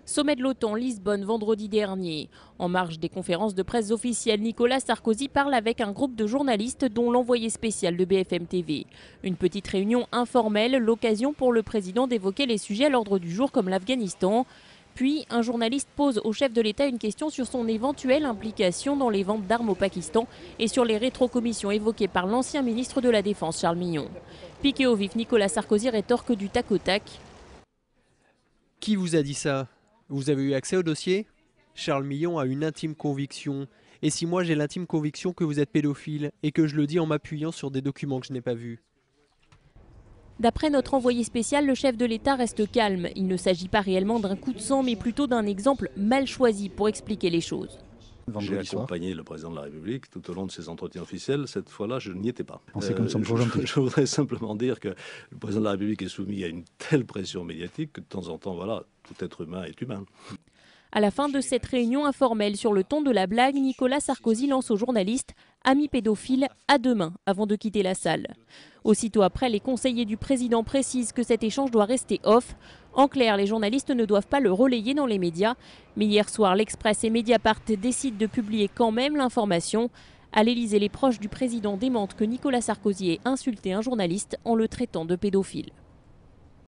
Sommet de l'OTAN, Lisbonne, vendredi dernier. En marge des conférences de presse officielles, Nicolas Sarkozy parle avec un groupe de journalistes dont l'envoyé spécial de BFM TV. Une petite réunion informelle, l'occasion pour le président d'évoquer les sujets à l'ordre du jour comme l'Afghanistan. Puis, un journaliste pose au chef de l'État une question sur son éventuelle implication dans les ventes d'armes au Pakistan et sur les rétrocommissions évoquées par l'ancien ministre de la Défense, Charles Mignon. Piqué au vif, Nicolas Sarkozy rétorque du tac au tac. Qui vous a dit ça? Vous avez eu accès au dossier? Charles Mignon a une intime conviction. Et si moi j'ai l'intime conviction que vous êtes pédophile et que je le dis en m'appuyant sur des documents que je n'ai pas vus? D'après notre envoyé spécial, le chef de l'État reste calme. Il ne s'agit pas réellement d'un coup de sang, mais plutôt d'un exemple mal choisi pour expliquer les choses. J'ai accompagné le président de la République tout au long de ses entretiens officiels. Cette fois-là, je n'y étais pas. Je voudrais simplement dire que le président de la République est soumis à une telle pression médiatique que de temps en temps, voilà, tout être humain est humain. À la fin de cette réunion informelle sur le ton de la blague, Nicolas Sarkozy lance aux journalistes « Amis pédophiles, à demain » avant de quitter la salle. Aussitôt après, les conseillers du président précisent que cet échange doit rester off. En clair, les journalistes ne doivent pas le relayer dans les médias. Mais hier soir, l'Express et Mediapart décident de publier quand même l'information. À l'Élysée, les proches du président démentent que Nicolas Sarkozy ait insulté un journaliste en le traitant de pédophile.